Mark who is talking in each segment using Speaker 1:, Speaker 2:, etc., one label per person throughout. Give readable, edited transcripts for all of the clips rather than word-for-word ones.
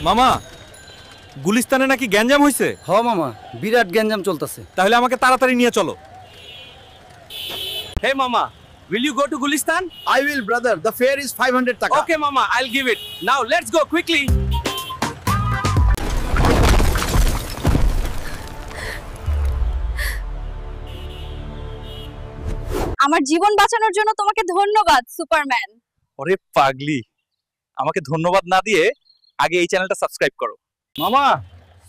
Speaker 1: মামা, গুলিস্তানে নাকি গ্যাঞ্জাম হইছে?
Speaker 2: হ মামা, বিরাট গ্যাঞ্জাম চলতেছে।
Speaker 1: তাহলে আমাকে তাড়াতাড়ি নিয়ে চলো।
Speaker 3: Hey mama, will you go to Gulistan?
Speaker 2: I will brother, the fare is 500 টাকা।
Speaker 3: Okay mama, I'll give it. Now let's go quickly.
Speaker 4: আমার জীবন বাঁচানোর জন্য তোমাকে ধন্যবাদ সুপারম্যান।
Speaker 1: ওরে পাগলি, আমাকে ধন্যবাদ না দিয়ে আগে এই চ্যানেলটা সাবস্ক্রাইব করো।
Speaker 3: মামা,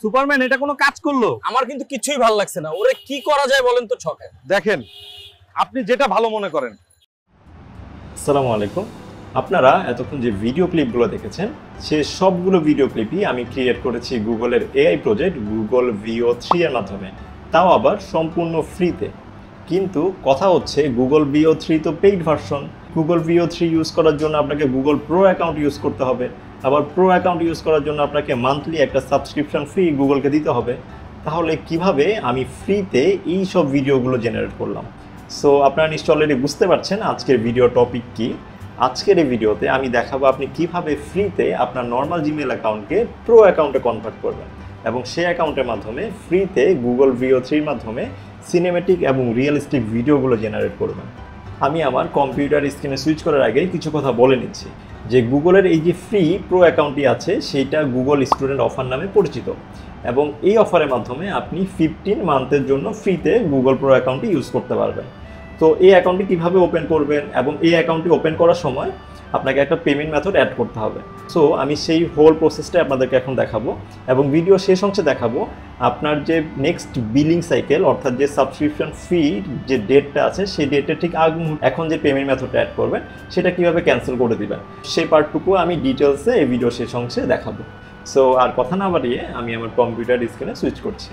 Speaker 3: সুপারম্যান এটা কোনো কাজ করলো?
Speaker 5: আমার কিন্তু কিছুই ভালো লাগছে না। ওরে কি করা যায় বলেন তো ছকে।
Speaker 3: দেখেন, আপনি যেটা ভালো মনে করেন।
Speaker 6: আসসালামু আলাইকুম। আপনারা এতক্ষণ যে ভিডিও ক্লিপগুলো দেখেছেন সে সবগুলো ভিডিও ক্লিপই আমি ক্রিয়েট করেছি গুগলের এআই প্রজেক্ট গুগল VO3 এর মাধ্যমে, তাও আবার সম্পূর্ণ ফ্রিতে। কিন্তু কথা হচ্ছে গুগল VO3 তো paid version. Google VO3 use করার জন্য আপনাকে গুগল প্রো অ্যাকাউন্ট ইউজ করতে হবে। আবার প্রো অ্যাকাউন্ট ইউজ করার জন্য আপনাকে মান্থলি একটা সাবস্ক্রিপশন ফি গুগলকে দিতে হবে। তাহলে কিভাবে আমি ফ্রিতে এই সব ভিডিওগুলো জেনারেট করলাম? সো আপনারা নিশ্চয়ই অলরেডি বুঝতে পারছেন আজকের ভিডিও টপিক কি। আজকের এই ভিডিওতে আমি দেখাবো আপনি কিভাবে ফ্রিতে আপনার নর্মাল জিমেল অ্যাকাউন্টকে প্রো অ্যাকাউন্টে কনভার্ট করবেন এবং সেই অ্যাকাউন্টের মাধ্যমে ফ্রিতে গুগল VO3-র মাধ্যমে সিনেমেটিক এবং রিয়েলিস্টিক ভিডিওগুলো জেনারেট করবেন। আমি আমার কম্পিউটার স্ক্রিনে সুইচ করার আগেই কিছু কথা বলে নিচ্ছি যে গুগলের এই যে ফ্রি প্রো অ্যাকাউন্টটি আছে সেইটা গুগল স্টুডেন্ট অফার নামে পরিচিত এবং এই অফারের মাধ্যমে আপনি 15 মান্থের জন্য ফ্রিতে গুগল প্রো অ্যাকাউন্টটি ইউজ করতে পারবেন। তো এই অ্যাকাউন্টটি কীভাবে ওপেন করবেন এবং এই অ্যাকাউন্টটি ওপেন করার সময় আপনাকে একটা পেমেন্ট মেথড অ্যাড করতে হবে। সো আমি সেই হোল প্রসেসটা আপনাদেরকে এখন দেখাবো এবং ভিডিও শেষ অংশে দেখাবো আপনার যে নেক্সট বিলিং সাইকেল অর্থাৎ যে সাবস্ক্রিপশন ফি যে ডেটটা আছে সেই ডেটের ঠিক আগ মুহূর্তে এখন যে পেমেন্ট মেথডটা অ্যাড করবেন সেটা কীভাবে ক্যান্সেল করে দিবেন সেই পার্টটুকু আমি ডিটেলসে এই ভিডিও শেষ অংশে দেখাবো। সো আর কথা না বাড়িয়ে আমি আমার কম্পিউটার স্ক্রিনে সুইচ করছি।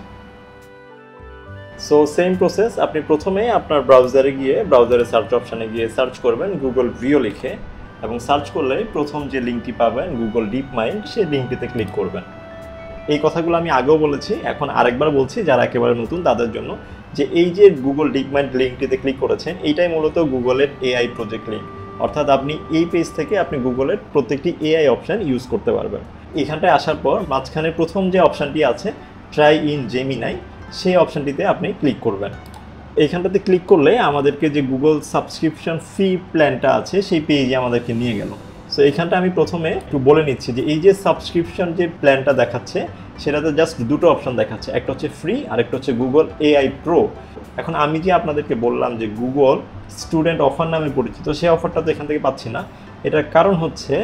Speaker 6: সো সেম প্রসেস, আপনি প্রথমে আপনার ব্রাউজারে গিয়ে ব্রাউজারের সার্চ অপশানে গিয়ে সার্চ করবেন গুগল ভিও লিখে এবং সার্চ করলে প্রথম যে লিঙ্কটি পাবেন গুগল ডিপ মাইন্ড সেই লিঙ্কটিতে ক্লিক করবেন। এই কথাগুলো আমি আগেও বলেছি, এখন আরেকবার বলছি যারা একেবারে নতুন তাদের জন্য, যে এই যে গুগল ডিপ মাইন্ড লিঙ্কটিতে ক্লিক করেছেন এইটাই মূলত গুগলের এআই প্রজেক্ট লিঙ্ক। অর্থাৎ আপনি এই পেজ থেকে আপনি গুগলের প্রত্যেকটি এআই অপশান ইউজ করতে পারবেন। এখানটায় আসার পর মাঝখানে প্রথম যে অপশানটি আছে ট্রাই ইন জেমিনাই সেই অপশানটিতে আপনি ক্লিক করবেন। এইখানটাতে ক্লিক করলে আমাদেরকে যে গুগল সাবস্ক্রিপশন ফি প্ল্যানটা আছে সেই পেজে আমাদেরকে নিয়ে গেল। সো এইখানটা আমি প্রথমে একটু বলে নিচ্ছি যে এই যে সাবস্ক্রিপশন যে প্ল্যানটা দেখাচ্ছে সেটাতে জাস্ট দুটো অপশান দেখাচ্ছে, একটা হচ্ছে ফ্রি আর একটা হচ্ছে গুগল এআই প্রো। এখন আমি যে আপনাদেরকে বললাম যে গুগল স্টুডেন্ট অফার নামে পরিচিত সেই অফারটা তো এখান থেকে পাচ্ছি না। এটার কারণ হচ্ছে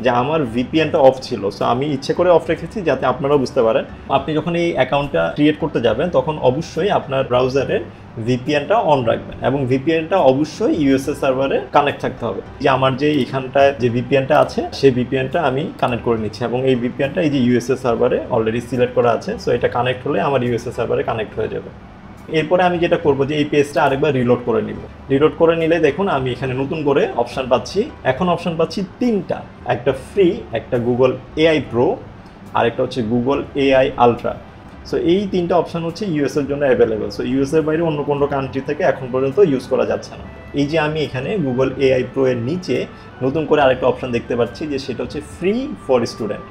Speaker 6: যে আমার VPN-টা অফ ছিল। সো আমি ইচ্ছে করে অফ রেখেছি যাতে আপনারাও বুঝতে পারেন। আপনি যখন এই অ্যাকাউন্টটা ক্রিয়েট করতে যাবেন তখন অবশ্যই আপনার ব্রাউজারের VPN-টা অন রাখবেন এবং VPN-টা অবশ্যই USA সার্ভারে কানেক্ট থাকতে হবে। যে আমার যে এখানটায় যে VPN-টা আছে সেই VPN-টা আমি কানেক্ট করে নিচ্ছি এবং এই VPN-টা এই যে USA সার্ভারে অলরেডি সিলেক্ট করা আছে। সো এটা কানেক্ট হলে আমার USA সার্ভারে কানেক্ট হয়ে যাবে। এরপরে আমি যেটা করবো যে এই পেজটা আরেকবার রিলোড করে নিব। রিলোড করে নিলে দেখুন আমি এখানে নতুন করে অপশান পাচ্ছি। এখন অপশান পাচ্ছি তিনটা, একটা ফ্রি, একটা গুগল এআই প্রো আর একটা হচ্ছে গুগল এআই আলট্রা। সো এই তিনটা অপশান হচ্ছে ইউএসের জন্য অ্যাভেলেবেল। সো ইউএসের বাইরে অন্য কোনো কান্ট্রি থেকে এখন পর্যন্ত ইউজ করা যাচ্ছে না। এই যে আমি এখানে গুগল এআই প্রো এর নিচে নতুন করে আরেকটা অপশান দেখতে পাচ্ছি যে সেটা হচ্ছে ফ্রি ফর স্টুডেন্ট।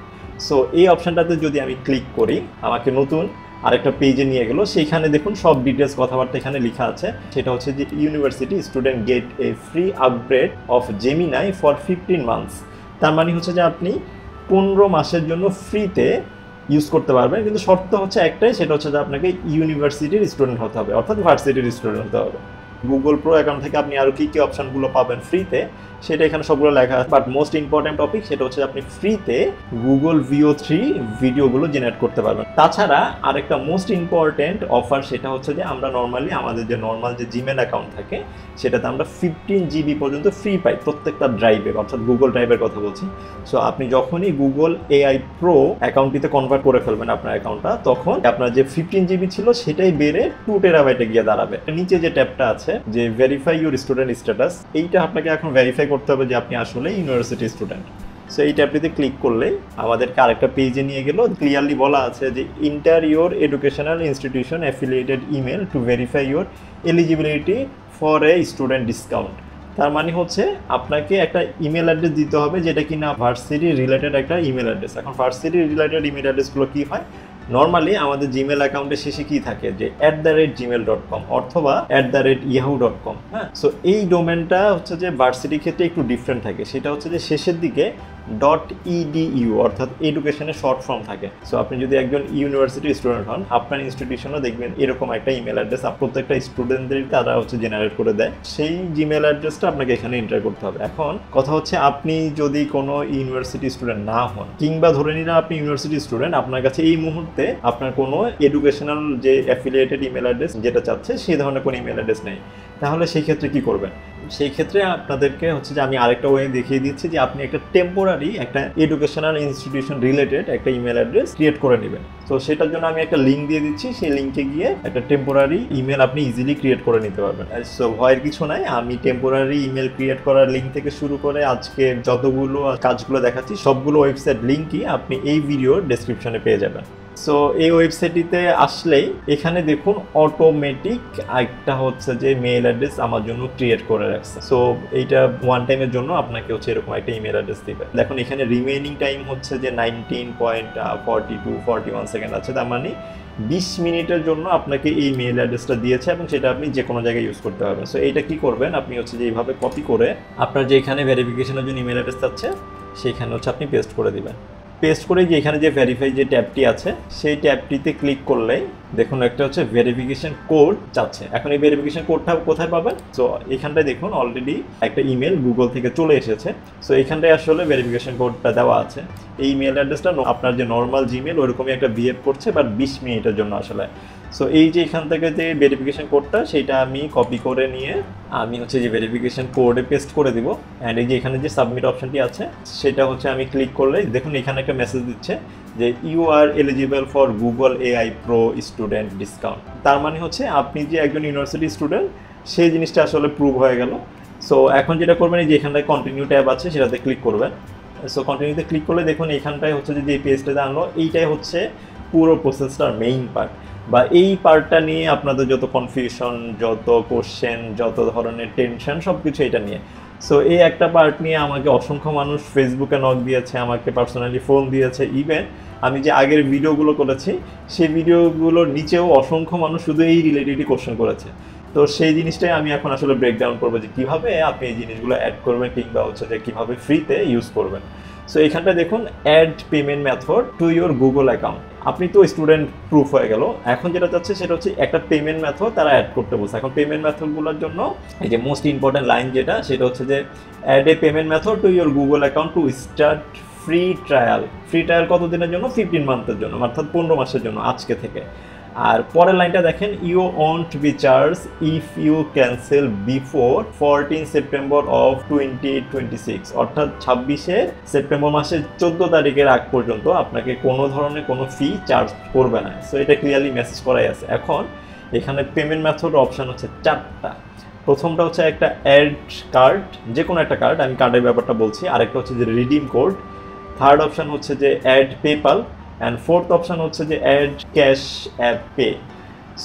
Speaker 6: সো এই অপশানটাতে যদি আমি ক্লিক করি আমাকে নতুন আরেকটা পেজে নিয়ে গেল। সেইখানে দেখুন সব ডিটেলস কথাবার্তা এখানে লেখা আছে। সেটা হচ্ছে যে university student gate A free upgrade of Gemini for 15 months. তার মানে হচ্ছে যে আপনি 15 মাসের জন্য ফ্রিতে ইউজ করতে পারবেন, কিন্তু শর্ত হচ্ছে একটাই, সেটা হচ্ছে যে আপনাকে ইউনিভার্সিটির স্টুডেন্ট হতে হবে অর্থাৎ ভার্সিটির স্টুডেন্ট হতে হবে। গুগল প্রো অ্যাকাউন্ট থেকে আপনি আরও কী কী অপশানগুলো পাবেন ফ্রিতে সেটা এখানে সবগুলো লেখা আছে। বাট মোস্ট ইম্পর্ট্যান্ট টপিক সেটা হচ্ছে আপনি ফ্রিতে গুগল VO3 ভিডিওগুলো জেনারেট করতে পারবেন। তাছাড়া আরেকটা মোস্ট ইম্পর্ট্যান্ট অফার সেটা হচ্ছে যে আমরা নর্মালি আমাদের যে নর্মাল যে জিমেল অ্যাকাউন্ট থাকে সেটাতে আমরা 15 GB পর্যন্ত ফ্রি পাই প্রত্যেকটা ড্রাইভে, অর্থাৎ গুগল ড্রাইভের কথা বলছি। সো আপনি যখনই গুগল এআই প্রো অ্যাকাউন্টটিতে কনভার্ট করে ফেলবেন আপনার অ্যাকাউন্টটা তখন আপনার যে 15 GB ছিল সেটাই বেড়ে 2 টেরাবাইটে গিয়ে দাঁড়াবে। নিচে যে ট্যাবটা আছে যে ভেরিফাই ইউর স্টুডেন্ট স্ট্যাটাস, এইটা আপনাকে এখন ভেরিফাই করতে হবে যে আপনি আসলে ইউনিভার্সিটি স্টুডেন্ট। সো এই ট্যাবটিতে ক্লিক করলেই আমাদেরকে আরেকটা পেজে নিয়ে গেল। ক্লিয়ারলি বলা আছে যে inter your educational institution affiliated email to verify your eligibility for a student discount. তার মানে হচ্ছে আপনাকে একটা ইমেল অ্যাড্রেস দিতে হবে যেটা কিনা ভার্সিটি রিলেটেড একটা ইমেল অ্যাড্রেস। এখন ভার্সিটি রিলেটেড ইমেল অ্যাড্রেসগুলো কী হয়, নর্মালি আমাদের জিমেল অ্যাকাউন্টের শেষে কি থাকে যে @gmail.com অথবা @yahoo.com। হ্যাঁ, সো এই ডোমেনটা হচ্ছে যে ভার্সিটির ক্ষেত্রে একটু ডিফারেন্ট থাকে, সেটা হচ্ছে যে শেষের দিকে .edu অর্থাৎ এডুকেশনের শর্ট ফর্ম থাকে। সো আপনি যদি একজন ইউনিভার্সিটি স্টুডেন্ট হন, আপনার ইনস্টিটিউশনও দেখবেন এরকম একটা ইমেল অ্যাড্রেস প্রত্যেকটা স্টুডেন্টদের তারা হচ্ছে জেনারেট করে দেয়, সেই জিমেল অ্যাড্রেসটা আপনাকে এখানে এন্টার করতে হবে। এখন কথা হচ্ছে আপনি যদি কোনো ইউনিভার্সিটি স্টুডেন্ট না হন, কিংবা ধরে নিলাম আপনি ইউনিভার্সিটি স্টুডেন্ট, আপনার কাছে এই মুহূর্তে আপনার কোনো এডুকেশনাল যে অ্যাফিলিয়েটেড ইমেল অ্যাড্রেস যেটা চাচ্ছে সেই ধরনের কোনো ইমেল অ্যাড্রেস নেই, তাহলে সেই ক্ষেত্রে কি করবেন? সেই ক্ষেত্রে আপনাদেরকে হচ্ছে যে আমি আরেকটা ওয়ে দেখিয়ে দিচ্ছি যে আপনি একটা টেম্পোরারি একটা এডুকেশনাল ইনস্টিটিউশন রিলেটেড একটা ইমেল অ্যাড্রেস ক্রিয়েট করে নেবেন। তো সেটার জন্য আমি একটা লিঙ্ক দিয়ে দিচ্ছি, সেই লিঙ্কে গিয়ে একটা টেম্পোরারি ইমেল আপনি ইজিলি ক্রিয়েট করে নিতে পারবেন। সো ভয়ের কিছু নাই, আমি টেম্পোরারি ইমেল ক্রিয়েট করার লিঙ্ক থেকে শুরু করে আজকে যতগুলো কাজগুলো দেখাচ্ছি সবগুলো ওয়েবসাইট লিঙ্কই আপনি এই ভিডিওর ডেসক্রিপশনে পেয়ে যাবেন। সো এই ওয়েবসাইটটিতে আসলেই এখানে দেখুন অটোমেটিক একটা হচ্ছে যে মেইল অ্যাড্রেস আমার জন্য ক্রিয়েট করে রাখছে। সো এইটা ওয়ান টাইমের জন্য আপনাকে হচ্ছে এরকম একটা ইমেল অ্যাড্রেস দিবে। দেখুন এখানে রিমেইনিং টাইম হচ্ছে যে 19.41 সেকেন্ড আছে, তার মানে 20 মিনিটের জন্য আপনাকে এই মেইল অ্যাড্রেসটা দিয়েছে এবং সেটা আপনি যে কোনো জায়গায় ইউজ করতে পারবেন। সো এইটা কি করবেন, আপনি হচ্ছে যে এইভাবে কপি করে আপনার যে এখানে ভেরিফিকেশনের জন্য ইমেল অ্যাড্রেস আছে সেইখানে হচ্ছে আপনি পেস্ট করে দিবেন। পেস্ট করে যে এখানে যে ভেরিফাই যে ট্যাবটি আছে সেই ট্যাবটিতে ক্লিক করলেই দেখুন একটা হচ্ছে ভেরিফিকেশন কোড চাচ্ছে। এখন এই ভেরিফিকেশন কোডটা কোথায় পাবেন? সো এখানটায় দেখুন অলরেডি একটা ইমেল গুগল থেকে চলে এসেছে। সো এখানটায় আসলে ভেরিফিকেশন কোডটা দেওয়া আছে। এই ইমেল অ্যাড্রেসটা আপনার যে নর্মাল জিমেল ওরকমই একটা বিহেভ করছে, বাট 20 মিনিটের জন্য আসলে। সো এই যে এখান থেকে যে ভেরিফিকেশন কোডটা সেইটা আমি কপি করে নিয়ে আমি হচ্ছে যে ভেরিফিকেশন কোডে পেস্ট করে দিব। অ্যান্ড এই যে এখানে যে সাবমিট অপশনটি আছে সেটা হচ্ছে আমি ক্লিক করলে দেখুন এখানে একটা মেসেজ দিচ্ছে যে you are eligible for Google AI pro student discount. তার মানে হচ্ছে আপনি যে একজন ইউনিভার্সিটি স্টুডেন্ট সেই জিনিসটা আসলে প্রুভ হয়ে গেল। সো এখন যেটা করবেন এই যে এখানটায় কন্টিনিউ ট্যাব আছে সেটাতে ক্লিক করবেন। সো কন্টিনিউতে ক্লিক করলে দেখুন এইখানটায় হচ্ছে যে পেজটাতে আনলো, এইটাই হচ্ছে পুরো প্রসেসটার মেইন পার্ট, বা এই পার্টটা নিয়ে আপনাদের যত কনফিউশন, যত কোশ্চেন, যত ধরনের টেনশন সব কিছু এটা নিয়ে। সো এই একটা পার্ট নিয়ে আমাকে অসংখ্য মানুষ ফেসবুকে নক দিয়েছে, আমাকে পার্সোনালি ফোন দিয়েছে। ইভেন আমি যে আগের ভিডিওগুলো করেছি সেই ভিডিওগুলোর নিচেও অসংখ্য মানুষ শুধু এই রিলেটেডই কোশ্চেন করেছে। তো সেই জিনিসটাই আমি এখন আসলে ব্রেকডাউন করবো যে কীভাবে আপনি এই জিনিসগুলো অ্যাড করবেন কিংবা হচ্ছে যে কীভাবে ফ্রিতে ইউজ করবেন। সো এখানটা দেখুন add payment method to your Google account. আপনি তো স্টুডেন্ট প্রুফ হয়ে গেল, এখন যেটা চাচ্ছে সেটা হচ্ছে একটা পেমেন্ট মেথড তারা অ্যাড করতে বলছে। এখন পেমেন্ট মেথডগুলোর জন্য এই যে মোস্ট ইম্পর্টেন্ট লাইন যেটা সেটা হচ্ছে যে add a payment method to your Google account to start free trial. Free trial কতদিনের জন্য? 15 মান্থের জন্য, অর্থাৎ 15 মাসের জন্য আজকে থেকে। আর পরের লাইনটা দেখেন you won't be charge if you cancel before 14 September of 2026, অর্থাৎ 26 সেপ্টেম্বর মাসের 14 তারিখের আগ পর্যন্ত আপনাকে কোনো ধরনের কোনো ফি চার্জ করবে না। সো এটা ক্লিয়ারলি মেসেজ করাই আছে। এখন এখানে পেমেন্ট মেথড অপশান হচ্ছে 4টা। প্রথমটা হচ্ছে একটা অ্যাড কার্ড, যে কোনো একটা কার্ড, আমি কার্ডের ব্যাপারটা বলছি। আরেকটা হচ্ছে যে রিডিম কোড। থার্ড অপশান হচ্ছে যে add PayPal. And fourth option হচ্ছে যে add cash app pay.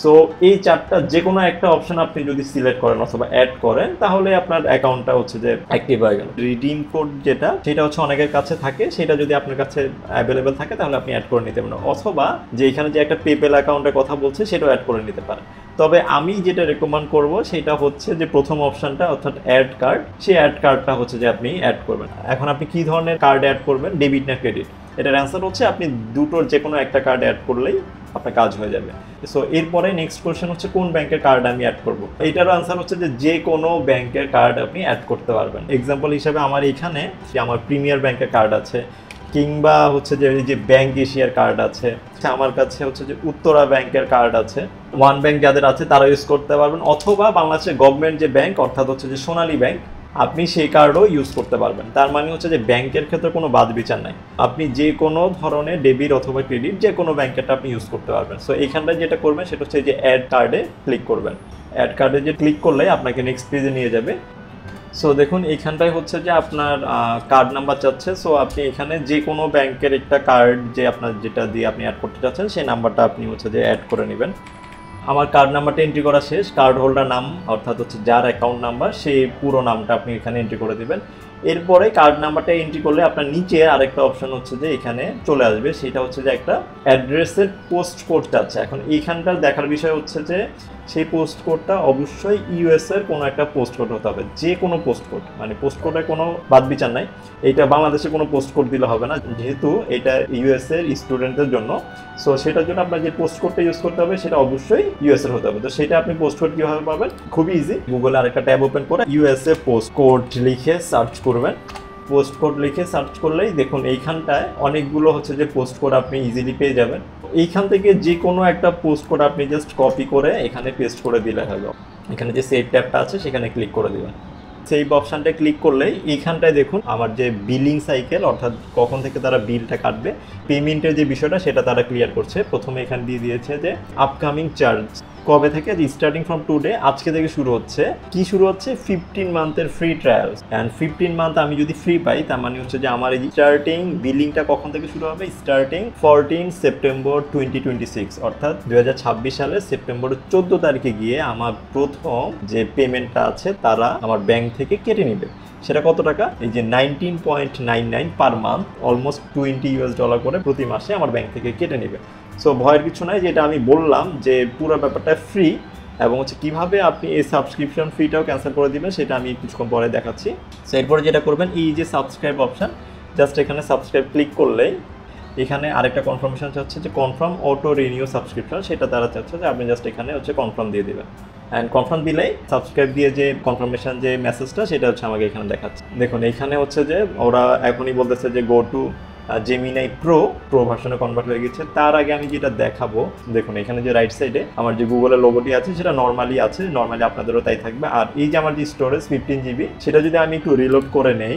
Speaker 6: So এই 4টা যে কোনো একটা অপশান আপনি যদি সিলেক্ট করেন অথবা অ্যাড করেন তাহলে আপনার অ্যাকাউন্টটা হচ্ছে যে অ্যাক্টিভ হয়ে গেল। রিডিম কোড যেটা সেটা হচ্ছে অনেকের কাছে থাকে, সেটা যদি আপনার কাছে অ্যাভেলেবেল থাকে তাহলে আপনি অ্যাড করে নিতে পারেন, অথবা যে এখানে যে একটা পেপ্যাল অ্যাকাউন্টের কথা বলছে সেটাও অ্যাড করে নিতে পারেন। তবে আমি যেটা রেকমেন্ড করব সেটা হচ্ছে যে প্রথম অপশানটা অর্থাৎ অ্যাড কার্ড, সেই অ্যাড কার্ডটা হচ্ছে যে আপনি অ্যাড করবেন। এখন আপনি কী ধরনের কার্ড অ্যাড করবেন, ডেবিট না ক্রেডিট? এটার অ্যান্সার হচ্ছে আপনি দুটোর যে কোনো একটা কার্ড অ্যাড করলেই আপনার কাজ হয়ে যাবে। সো এরপরে নেক্সট কোয়েশ্চেন হচ্ছে কোন ব্যাংকের কার্ড আমি অ্যাড করব। এইটারও অ্যান্সার হচ্ছে যে কোনো ব্যাংকের কার্ড আপনি অ্যাড করতে পারবেন। এক্সাম্পল হিসাবে আমার এখানে আমার প্রিমিয়ার ব্যাংকের কার্ড আছে, কিংবা হচ্ছে যে ব্যাংক এশিয়ার কার্ড আছে, আমার কাছে হচ্ছে যে উত্তরা ব্যাংকের কার্ড আছে। ওয়ান ব্যাংক যাদের আছে তারা ইউজ করতে পারবেন, অথবা বাংলাদেশের গভর্নমেন্ট যে ব্যাংক অর্থাৎ হচ্ছে যে সোনালী ব্যাংক, আপনি সেই কার্ডও ইউজ করতে পারবেন। তার মানে হচ্ছে যে ব্যাংকের ক্ষেত্রে কোনো বাদ বিচার নাই, আপনি যে কোনো ধরনের ডেবিট অথবা ক্রেডিট যে কোনো ব্যাংকেরটা আপনি ইউজ করতে পারবেন। সো এইখানটায় যেটা করবেন সেটা হচ্ছে যে অ্যাড কার্ডে ক্লিক করবেন। অ্যাড কার্ডে যে ক্লিক করলে আপনাকে নেক্সট পেজে নিয়ে যাবে। সো দেখুন এইখানটায় হচ্ছে যে আপনার কার্ড নাম্বার চাচ্ছে। সো আপনি এখানে যে কোনো ব্যাংকের একটা কার্ড যে আপনার যেটা দিয়ে আপনি অ্যাড করতে চাচ্ছেন সেই নাম্বারটা আপনি হচ্ছে যে অ্যাড করে নেবেন। আমার কার্ড নাম্বারটা এন্ট্রি করা শেষ। কার্ড হোল্ডার নাম অর্থাৎ হচ্ছে যার অ্যাকাউন্ট নাম্বার সেই পুরো নামটা আপনি এখানে এন্ট্রি করে দেবেন। এরপরে কার্ড নাম্বারটা এন্ট্রি করলে আপনার নিচে আরেকটা অপশন হচ্ছে যে এখানে চলে আসবে, সেটা হচ্ছে যে একটা অ্যাড্রেসের পোস্ট কোড যাচ্ছে। এখন এইখানকার দেখার বিষয় হচ্ছে যে সেই পোস্ট কোডটা অবশ্যই ইউএস এর কোনো একটা পোস্ট কোড হতে হবে, যে কোনো পোস্ট কোড, মানে পোস্ট কোডের কোনো বাদ বিচার নাই। এইটা বাংলাদেশে কোনো পোস্ট কোড দিলে হবে না, যেহেতু এটা ইউএস এর স্টুডেন্টদের জন্য। সো সেটার জন্য আপনার যে পোস্ট কোডটা ইউজ করতে হবে সেটা অবশ্যই ইউএস এর হতে হবে। তো সেটা আপনি পোস্ট কোড কীভাবে পাবেন? খুবই ইজি। গুগলে আরেকটা ট্যাব ওপেন করে ইউএসএ পোস্ট কোড লিখে সার্চ করবেন। পোস্ট কোড লিখে সার্চ করলেই দেখুন এইখানটায় অনেকগুলো হচ্ছে যে পোস্ট কোড আপনি ইজিলি পেয়ে যাবেন। এইখান থেকে যে কোনো একটা পোস্ট কোড আপনি জাস্ট কপি করে এখানে পেস্ট করে দিলে হলো। এখানে যে সেভ ট্যাবটা আছে সেখানে ক্লিক করে দেবেন। সেভ অপশানটা ক্লিক করলেই এইখানটায় দেখুন আমার যে বিলিং সাইকেল, অর্থাৎ কখন থেকে তারা বিলটা কাটবে, পেমেন্টের যে বিষয়টা সেটা তারা ক্লিয়ার করছে। প্রথমে এখানে দিয়ে দিয়েছে যে আপকামিং চার্জ কবে থেকে, স্টার্টিং ফ্রম টুডে, আজকে থেকে শুরু হচ্ছে। কি শুরু হচ্ছে? 15 মান্থের ফ্রি ট্রায়াল। অ্যান্ড 15 মান্থ আমি যদি ফ্রি পাই তার মানে হচ্ছে যে আমার এই স্টার্টিং বিলিংটা কখন থেকে শুরু হবে? স্টার্টিং 14 সেপ্টেম্বর 2026, অর্থাৎ 2026 সালের সেপ্টেম্বরের 14 তারিখে গিয়ে আমার প্রথম যে পেমেন্টটা আছে তারা আমার ব্যাংক থেকে কেটে নেবে। সেটা কত টাকা? এই যে 19.99 পার মান্থ, অলমোস্ট $20 করে প্রতি মাসে আমার ব্যাংক থেকে কেটে নেবে। সো ভয়ের কিছু নাই, যেটা আমি বললাম যে পুরো ব্যাপারটা ফ্রি, এবং হচ্ছে কীভাবে আপনি এই সাবস্ক্রিপশন ফিটাও ক্যান্সেল করে দিবেন সেটা আমি কিছুক্ষণ পরে দেখাচ্ছি। সো এরপরে যেটা করবেন, এই যে সাবস্ক্রাইব অপশান, জাস্ট এখানে সাবস্ক্রাইব ক্লিক করলেই এখানে আরেকটা কনফার্মেশন চাচ্ছে যে কনফার্ম অটো রিনিউ সাবস্ক্রিপশন, সেটা তারা চাচ্ছে যে আপনি জাস্ট এখানে হচ্ছে কনফার্ম দিয়ে দেবেন। অ্যান্ড কনফার্ম দিলেই সাবস্ক্রাইব দিয়ে যে কনফার্মেশন যে মেসেজটা সেটা হচ্ছে আমাকে এখানে দেখাচ্ছে। দেখুন এইখানে হচ্ছে যে ওরা এখনই বলতেছে যে গো টু জেমিনাই প্রো ভার্সনে কনভার্ট হয়ে গেছে। তার আগে আমি যেটা দেখাবো, দেখুন এখানে যে রাইট সাইডে আমার যে গুগলের লোগোটি আছে সেটা নর্মালি আছে, নর্মালি আপনাদেরও তাই থাকবে। আর এই যে আমার যে স্টোরেজ 15 GB, সেটা যদি আমি একটু রিলোড করে নেই,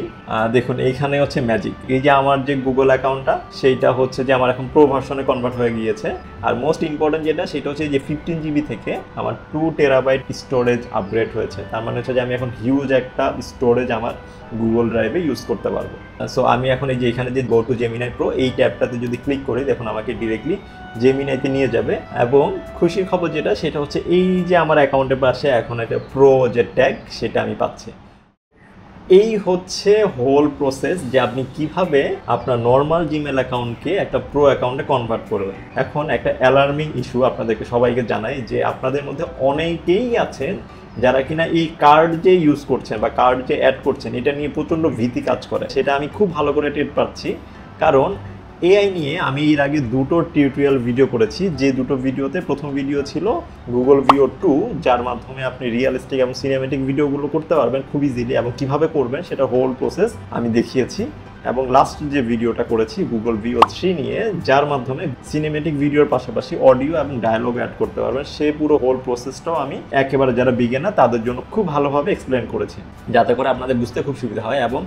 Speaker 6: দেখুন এইখানে হচ্ছে ম্যাজিক। এই যে আমার যে গুগল অ্যাকাউন্টটা সেইটা হচ্ছে যে আমার এখন প্রো ভার্সনে কনভার্ট হয়ে গিয়েছে। আর মোস্ট ইম্পর্টেন্ট যেটা সেটা হচ্ছে যে 15 GB থেকে আমার 2 টেরাবাইট স্টোরেজ আপগ্রেড হয়েছে। তার মানে হচ্ছে যে আমি এখন হিউজ একটা স্টোরেজ আমার গুগল ড্রাইভে ইউজ করতে পারবো। সো আমি এখন এই যে এখানে যে গো টু জেমিনাই প্রো এই ট্যাবটাতে যদি ক্লিক করি, দেখুন আমাকে ডিরেক্টলি জেমিনাইতে নিয়ে যাবে। এবং খুশির খবর যেটা সেটা হচ্ছে এই যে আমার অ্যাকাউন্টের পাশে এখন একটা প্রো যে ট্যাগ সেটা আমি পাচ্ছি। এই হচ্ছে হোল প্রসেস যে আপনি কিভাবে আপনার নর্মাল জিমেল অ্যাকাউন্টকে একটা প্রো অ্যাকাউন্টে কনভার্ট করবেন। এখন একটা অ্যালার্মিং ইস্যু আপনাদেরকে সবাইকে জানাই যে আপনাদের মধ্যে অনেকেই আছেন যারা কিনা এই কার্ড যে ইউজ করছেন বা কার্ড যে অ্যাড করছেন এটা নিয়ে প্রচণ্ড ভীতি কাজ করে। সেটা আমি খুব ভালো করে টের পাচ্ছি, কারণ এআই নিয়ে আমি এর আগে দুটো টিউটোরিয়াল ভিডিও করেছি। যে দুটো ভিডিওতে প্রথম ভিডিও ছিল গুগল ভিও 2, যার মাধ্যমে আপনি রিয়েলিস্টিক এবং সিনেমেটিক ভিডিওগুলো করতে পারবেন খুব ইজিলি, এবং কিভাবে করবেন সেটা হোল প্রসেস আমি দেখিয়েছি। এবং লাস্ট যে ভিডিওটা করেছি গুগল ভিও 3 নিয়ে, যার মাধ্যমে সিনেমেটিক ভিডিওর পাশাপাশি অডিও এবং ডায়ালগ অ্যাড করতে পারবেন, সে পুরো হোল প্রসেসটাও আমি একেবারে যারা বিগিনার তাদের জন্য খুব ভালোভাবে এক্সপ্লেন করেছি, যাতে করে আপনাদের বুঝতে খুব সুবিধা হয়। এবং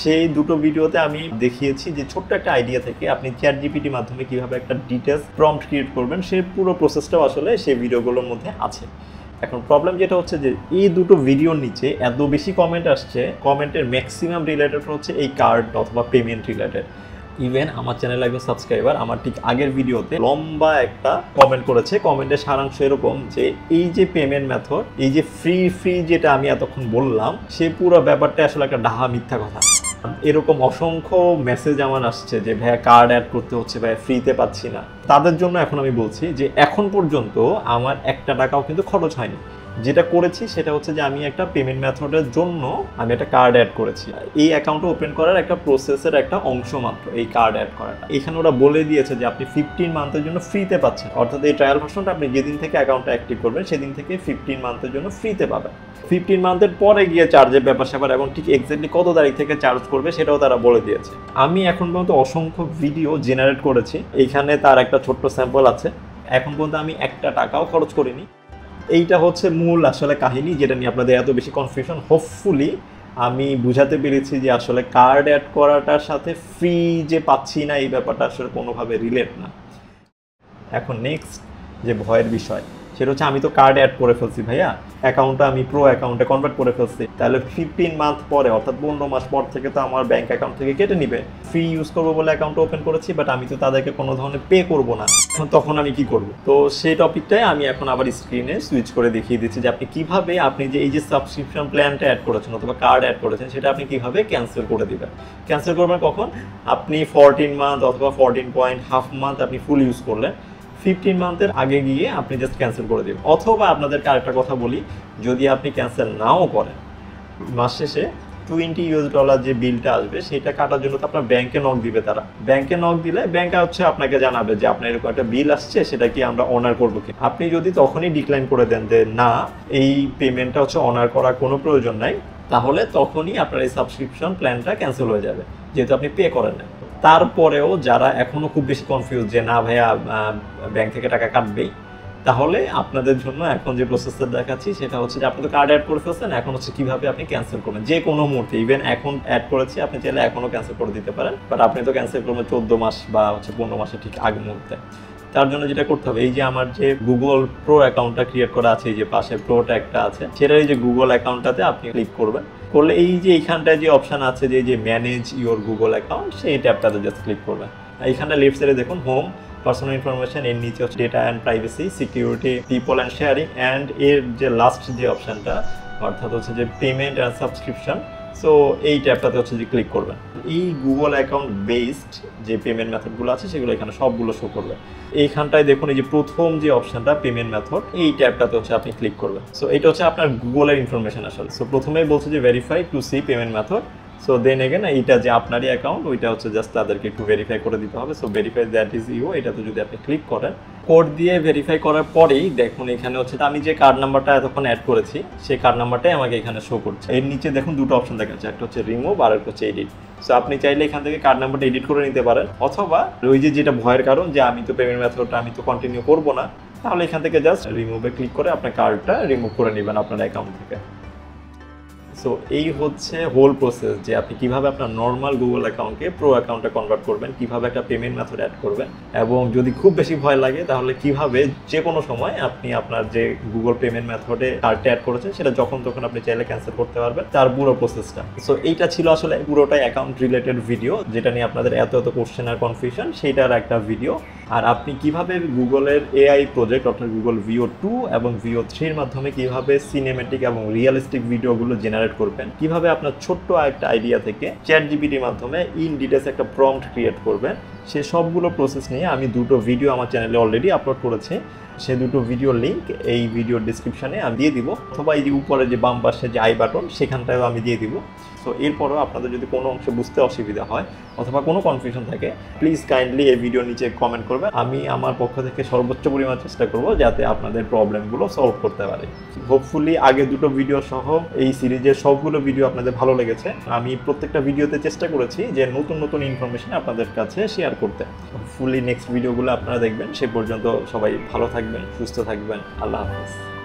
Speaker 6: সেই দুটো ভিডিওতে আমি দেখিয়েছি যে ছোট্ট একটা আইডিয়া থেকে আপনি চ্যাট জিপিটির মাধ্যমে কীভাবে একটা ডিটেলস প্রম্পট ক্রিয়েট করবেন, সেই পুরো প্রসেসটাও আসলে সেই ভিডিওগুলোর মধ্যে আছে। এখন প্রবলেম যেটা হচ্ছে যে এই দুটো ভিডিওর নিচে এত বেশি কমেন্ট আসছে, কমেন্টের ম্যাক্সিমাম রিলেটেড হচ্ছে এই কার্ড অথবা পেমেন্ট রিলেটেড। ইভেন আমার চ্যানেলে একজন সাবস্ক্রাইবার আমার ঠিক আগের ভিডিওতে লম্বা একটা কমেন্ট করেছে। কমেন্টের সারাংশ এরকম যে এই যে পেমেন্ট মেথড, এই যে ফ্রি যেটা আমি এতক্ষণ বললাম, সে পুরো ব্যাপারটা আসলে একটা ডাহা মিথ্যা কথা। এরকম অসংখ্য মেসেজ আমার আসছে যে ভাইয়া কার্ড অ্যাড করতে হচ্ছে, ভাইয়া ফ্রিতে পাচ্ছি না। তাদের জন্য এখন আমি বলছি যে এখন পর্যন্ত আমার একটা টাকাও কিন্তু খরচ হয়নি। যেটা করেছি সেটা হচ্ছে যে আমি একটা পেমেন্ট মেথডের জন্য আমি একটা কার্ড অ্যাড করেছি। এই অ্যাকাউন্ট ওপেন করার একটা প্রসেসের একটা অংশ মাত্র এই কার্ড অ্যাড করাটা। এখানে ওরা বলে দিয়েছে যে আপনি 15 মান্থের জন্য ফ্রিতে পাচ্ছেন, অর্থাৎ এই ট্রায়াল ভার্সনটা আপনি যেদিন থেকে অ্যাকাউন্টটা অ্যাক্টিভ করবেন সেদিন থেকে 15 মান্থের জন্য ফ্রিতে পাবেন। 15 মান্থের পরে গিয়ে চার্জের ব্যাপার স্যাপার এবং ঠিক এক্স্যাক্টলি কত তারিখ থেকে চার্জ করবে সেটাও তারা বলে দিয়েছে। আমি এখন পর্যন্ত অসংখ্য ভিডিও জেনারেট করেছি, এইখানে তার একটা ছোট্ট স্যাম্পল আছে। এখন পর্যন্ত আমি একটা টাকাও খরচ করিনি। এইটা হচ্ছে মূল আসলে কাহিনী, যেটা নিয়ে আপনাদের এত বেশি কনফিউশন। হোপফুলি আমি বুঝাতে পেরেছি যে আসলে কার্ড অ্যাড করাটার সাথে ফ্রি যে পাচ্ছি না এই ব্যাপারটা আসলে কোনোভাবে রিলেট না। এখন নেক্সট যে ভয়ের বিষয়, সেটা হচ্ছে আমি তো কার্ড অ্যাড করে ফেলছি ভাইয়া, অ্যাকাউন্টটা আমি প্রো অ্যাকাউন্টে কনভার্ট করে ফেলছি, তাহলে 15 মান্থ পরে অর্থাৎ 15 মাস পর থেকে তো আমার ব্যাংক অ্যাকাউন্ট থেকে কেটে নিবে। ফ্রি ইউজ করবো বলে অ্যাকাউন্ট ওপেন করেছি, বাট আমি তো তাদেরকে কোনো ধরনের পে করবো না, তখন আমি কি করব? তো সেই টপিকটাই আমি এখন আবার স্ক্রিনে সুইচ করে দেখিয়ে দিচ্ছি যে আপনি কিভাবে আপনি যে এই যে সাবস্ক্রিপশন প্ল্যানটা অ্যাড করেছেন অথবা কার্ড অ্যাড করেছেন সেটা আপনি কিভাবে ক্যান্সেল করে দিবেন। ক্যান্সেল করবেন কখন? আপনি 14 মান্থ অথবা 14.5 মান্থ আপনি ফুল ইউজ করলেন, 15 মান্থের আগে গিয়ে আপনি জাস্ট ক্যান্সেল করে দিবেন। অথবা আপনাদেরকে আরেকটা কথা বলি, যদি আপনি ক্যান্সেল নাও করেন, মাস শেষে $20 যে বিলটা আসবে সেটা কাটার জন্য তো আপনার ব্যাংকে নক দিবে। তারা ব্যাংকে নক দিলে ব্যাংক হচ্ছে আপনাকে জানাবে যে আপনার এরকম একটা বিল আসছে, সেটা কি আমরা অনার করবো কি। আপনি যদি তখনই ডিক্লাইন করে দেন যে না, এই পেমেন্টটা হচ্ছে অনার করার কোনো প্রয়োজন নাই, তাহলে তখনই আপনার এই সাবস্ক্রিপশন প্ল্যানটা ক্যান্সেল হয়ে যাবে, যেহেতু আপনি পে করেন না। তারপরেও যারা এখনো খুব বেশি কনফিউজ যে না ভাইয়া ব্যাংক থেকে টাকা কাটবেই, তাহলে আপনাদের জন্য এখন যে প্রসেসটা দেখাচ্ছি সেটা হচ্ছে যে আপনি তো কার্ড অ্যাড করে ফেলছেন, এখন হচ্ছে কিভাবে আপনি ক্যান্সেল করবেন যে কোনো মুহূর্তে। ইভেন এখন অ্যাড করেছি, আপনি চাইলে এখনও ক্যান্সেল করে দিতে পারেন, বাট আপনি তো ক্যান্সেল করবেন 14 মাস বা হচ্ছে 15 মাসের ঠিক আগ মুহূর্তে। তার জন্য যেটা করতে হবে, এই যে আমার যে গুগল প্রো অ্যাকাউন্টটা ক্রিয়েট করা আছে, এই যে পাশে প্রো ট্যাগটা আছে, সেটা এই যে গুগল অ্যাকাউন্টটাতে আপনি ক্লিক করবেন। করলে এই যে এইখানটায় যে অপশন আছে যে ম্যানেজ ইওর গুগল অ্যাকাউন্ট, সেই ট্যাবটাতে জাস্ট ক্লিক করবেন। এইখানটা লেফট সাইডে দেখুন হোম, পার্সোনাল ইনফরমেশন, এর নিচে হচ্ছে data and privacy, security, people and sharing, and এর যে লাস্ট যে অপশনটা অর্থাৎ হচ্ছে যে পেমেন্ট অ্যান্ড সাবস্ক্রিপশন, সো এই ট্যাবটাতে হচ্ছে যে ক্লিক করবেন। এই গুগল অ্যাকাউন্ট বেসড যে পেমেন্ট মেথডগুলো আছে সেগুলো এখানে সবগুলো শো করবে। এইখানটায় দেখুন এই যে প্রথম যে অপশনটা পেমেন্ট মেথড, এই ট্যাবটাতে হচ্ছে আপনি ক্লিক করবেন। সো এটা হচ্ছে আপনার গুগলের ইনফরমেশন আসলে। সো প্রথমেই বলছে যে verify to see payment method. So then again এইটা যে আপনারই অ্যাকাউন্ট, ওইটা হচ্ছে জাস্ট তাদেরকে একটু ভেরিফাই করে দিতে হবে। So verify that is you, এটাতে যদি আপনি ক্লিক করেন, কোড দিয়ে ভেরিফাই করার পরেই দেখুন এখানে হচ্ছে আমি যে কার্ড নাম্বারটা এতক্ষণ অ্যাড করেছি সেই কার্ড নাম্বারটাই আমাকে এখানে শো করছে। এর নিচে দেখুন দুটো অপশন দেখাচ্ছে, একটা হচ্ছে রিমুভ আর একটা হচ্ছে এডিট। সো আপনি চাইলে এখান থেকে কার্ড নাম্বারটা এডিট করে নিতে পারেন, অথবা ওই যে যেটা ভয়ের কারণ যে আমি তো পেমেন্ট মেথডটা আমি তো কন্টিনিউ করবো না, তাহলে এখান থেকে জাস্ট রিমুভে ক্লিক করে আপনার কার্ডটা রিমুভ করে নেবেন আপনার অ্যাকাউন্ট থেকে। সো এই হচ্ছে হোল প্রসেস যে আপনি কিভাবে আপনার নর্মাল গুগল অ্যাকাউন্টকে প্রো অ্যাকাউন্টে কনভার্ট করবেন, কিভাবে একটা পেমেন্ট মেথড অ্যাড করবেন, এবং যদি খুব বেশি ভয় লাগে তাহলে কিভাবে যে কোনো সময় আপনি আপনার যে গুগল পেমেন্ট মেথডে কার্ডটা অ্যাড করেছেন সেটা যখন তখন আপনি চাইলে ক্যান্সেল করতে পারবেন, তার পুরো প্রসেসটা। সো এইটা ছিল আসলে পুরোটাই অ্যাকাউন্ট রিলেটেড ভিডিও, যেটা নিয়ে আপনাদের এত কোশ্চেন আর কনফিউশন সেইটার একটা ভিডিও। আর আপনি কিভাবে গুগলের এআই প্রজেক্ট অর্থাৎ গুগল ভিও 2 এবং ভিও 3 মাধ্যমে কিভাবে সিনেমেটিক এবং রিয়েলিস্টিক ভিডিওগুলো জেনারেট করবেন, কিভাবে আপনার ছোট্ট একটা আইডিয়া থেকে চ্যাট জিপিটির মাধ্যমে ইন ডিটেলস একটা প্রম্পট ক্রিয়েট করবেন, সে সবগুলো প্রসেস নিয়ে আমি দুটো ভিডিও আমার চ্যানেলে অলরেডি আপলোড করেছি। সে দুটো ভিডিও লিঙ্ক এই ভিডিওর ডিসক্রিপশনে আমি দিয়ে দিব, অথবা এই যে উপরে যে বাম পাশে যে আই বাটন সেখানটায়ও আমি দিয়ে দিব। সো এরপরও আপনাদের যদি কোনো অংশ বুঝতে অসুবিধা হয় অথবা কোনো কনফিউশন থাকে, প্লিজ কাইন্ডলি এই ভিডিও নিচে কমেন্ট করবেন। আমি আমার পক্ষ থেকে সর্বোচ্চ পরিমাণ চেষ্টা করব যাতে আপনাদের প্রবলেমগুলো সলভ করতে পারি। হোপফুলি আগে দুটো ভিডিও সহ এই সিরিজের সবগুলো ভিডিও আপনাদের ভালো লেগেছে। আমি প্রত্যেকটা ভিডিওতে চেষ্টা করেছি যে নতুন নতুন ইনফরমেশন আপনাদের কাছে শেয়ার করতে। হোপফুলি নেক্সট ভিডিওগুলো আপনারা দেখবেন। সে পর্যন্ত সবাই ভালো থাকবেন, সুস্থ থাকবেন। আল্লাহ হাফেজ।